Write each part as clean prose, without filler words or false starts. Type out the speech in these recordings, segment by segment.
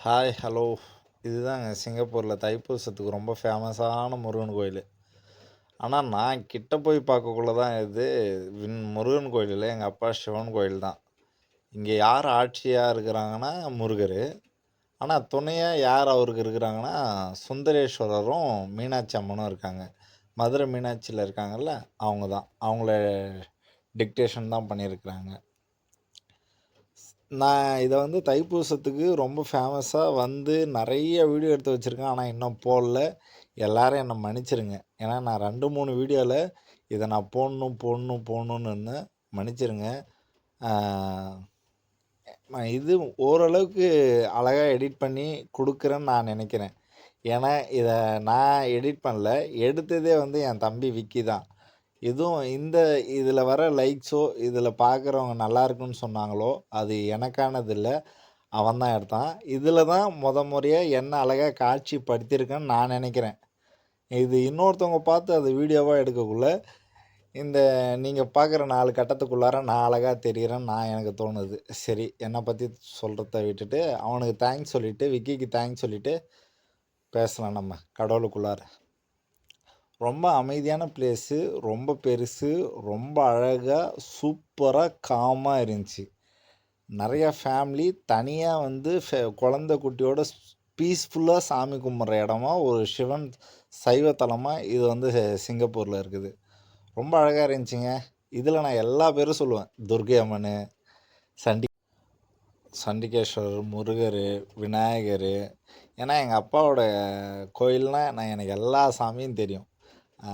Hi hello. இதுதாங்க சிங்கப்பூரில் தைப்பூசத்துக்கு ரொம்ப ஃபேமஸான முருகன் கோயில். ஆனால் நான் கிட்ட போய் பார்க்கக்குள்ள தான் இது முருகன் கோயில் இல்லை, எங்கள் அப்பா சிவன் கோயில் தான். இங்கே யார் ஆட்சியாக இருக்கிறாங்கன்னா முருகர். ஆனால் துணையாக யார் அவருக்கு இருக்கிறாங்கன்னா சுந்தரேஸ்வரரும் மீனாட்சி அம்மனும் இருக்காங்க. மதுரை மீனாட்சியில் இருக்காங்கல்ல, அவங்க தான். அவங்கள டிக்டேஷன் தான் பண்ணியிருக்கிறாங்க. நான் இதை தைப்பூசத்துக்கு ரொம்ப ஃபேமஸாக நிறைய வீடியோ எடுத்து வச்சுருக்கேன். ஆனால் இன்னும் போடல. எல்லோரும் என்னை மன்னிச்சிருங்க. ஏன்னா நான் 2-3 வீடியோவில் இதை நான் போடணுன்னு மன்னிச்சிருங்க. நான் இது ஓரளவுக்கு அழகாக எடிட் பண்ணி கொடுக்குறேன்னு நான் நினைக்கிறேன். ஏன்னா இதை நான் எடிட் பண்ணல, எடுத்ததே என் தம்பி விக்கி தான். எதுவும் இதில் வர லைக்ஸோ இதில் பார்க்குறவங்க நல்லா இருக்குன்னு சொன்னாங்களோ அது எனக்கானது இல்லை, அவன் தான் எடுத்தான். இதில் தான் முறையாக என்ன அழகாக காட்சிப்படுத்தியிருக்கேன்னு நான் நினைக்கிறேன். இது இன்னொருத்தவங்க பார்த்து அது வீடியோவாக எடுக்கக்குள்ள நீங்கள் பார்க்குற 4 கட்டத்துக்குள்ளார நான் அழகாக தெரிகிறேன்னு எனக்கு தோணுது. சரி, என்னை பற்றி சொல்கிறத விட்டுட்டு அவனுக்கு தேங்க்ஸ் சொல்லிவிட்டு, விக்கிக்கு தேங்க்ஸ் சொல்லிவிட்டு பேசலாம் நம்ம கடவுளுக்குள்ளார. ரொம்ப அமைதியான பிளேஸு, ரொம்ப பெருசு, ரொம்ப அழகாக சூப்பராக காமாக இருந்துச்சு. நிறையா ஃபேமிலி தனியாக குழந்த குட்டியோட பீஸ்ஃபுல்லாக சாமி கும்பிட்ற இடமா ஒரு சிவன் சைவத்தலமாக இது சிங்கப்பூரில் இருக்குது. ரொம்ப அழகாக இருந்துச்சுங்க. இதில் நான் எல்லா பேரும் சொல்லுவேன். துர்கை அம்மன், சண்டிகேஸ்வரர், முருகர், விநாயகர். ஏன்னா எங்கள் அப்பாவோட கோயில்னால் எனக்கு எல்லா சாமியும் தெரியும்.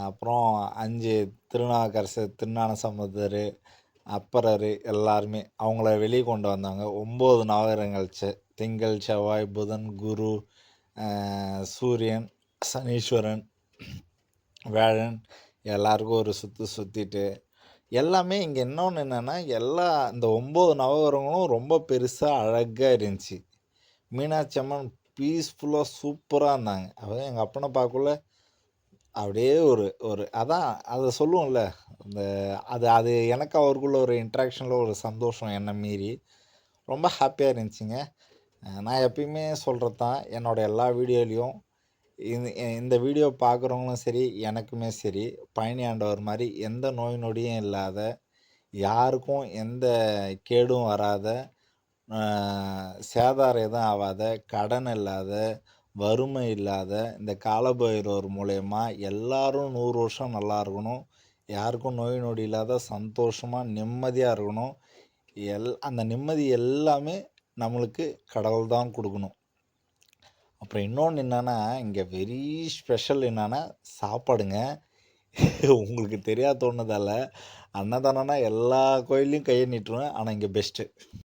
அப்புறம் 5 திருநாவுக்கரசர், திருஞான சம்பந்தர், அப்பரர் எல்லாருமே அவங்கள வெளியே கொண்டு வந்தாங்க. 9 நவகிரகங்கள், திங்கள், செவ்வாய், புதன், குரு, சூரியன், சனீஸ்வரன், வேழன் எல்லாருக்கும் ஒரு சுற்றிட்டு எல்லாமே இங்கே இன்னொன்று என்னென்னா இந்த 9 நவகிரகங்களும் ரொம்ப பெருசாக அழகாக இருந்துச்சு. மீனாட்சி அம்மன் பீஸ்ஃபுல்லாக சூப்பராக இருந்தாங்க. அதாவது எங்கள் அப்பனை பார்க்கக்குள்ள அப்படியே அதான் அதை சொல்லுவோம்ல, அது எனக்கு அவருக்குள்ள ஒரு இன்ட்ராக்ஷனில் ஒரு சந்தோஷம் என்னை மீறி ரொம்ப ஹாப்பியாக இருந்துச்சுங்க. நான் எப்பயுமே சொல்கிறது தான் என்னோடய எல்லா வீடியோலையும், இந்த வீடியோ பார்க்குறவங்களும் சரி, எனக்குமே சரி, பழனி ஆண்டவர் மாதிரி எந்த நோய் நொடியும் இல்லாத, யாருக்கும் எந்த கேடும் வராத, சேதாரம் எதுவும் ஆகாத, கடன் இல்லாத, வறுமை இல்லாத இந்த காலபைரவர் மூலயமா எல்லாரும் 100 வருஷம் நல்லா இருக்கணும், யாருக்கும் நோய் நொடி இல்லாத சந்தோஷமாக நிம்மதியாக இருக்கணும். அந்த நிம்மதி எல்லாமே நம்மளுக்கு கடவுள் தான் கொடுக்கணும். அப்புறம் இன்னொன்று என்னென்னா, இங்கே வெரி ஸ்பெஷல் என்னென்னா சாப்பாடுங்க. உங்களுக்கு தெரியாத தோணுதால அன்னதானம்னா எல்லா கோயில்லையும் கையை நீட்டுருவேன், ஆனால் இங்கே பெஸ்ட்டு.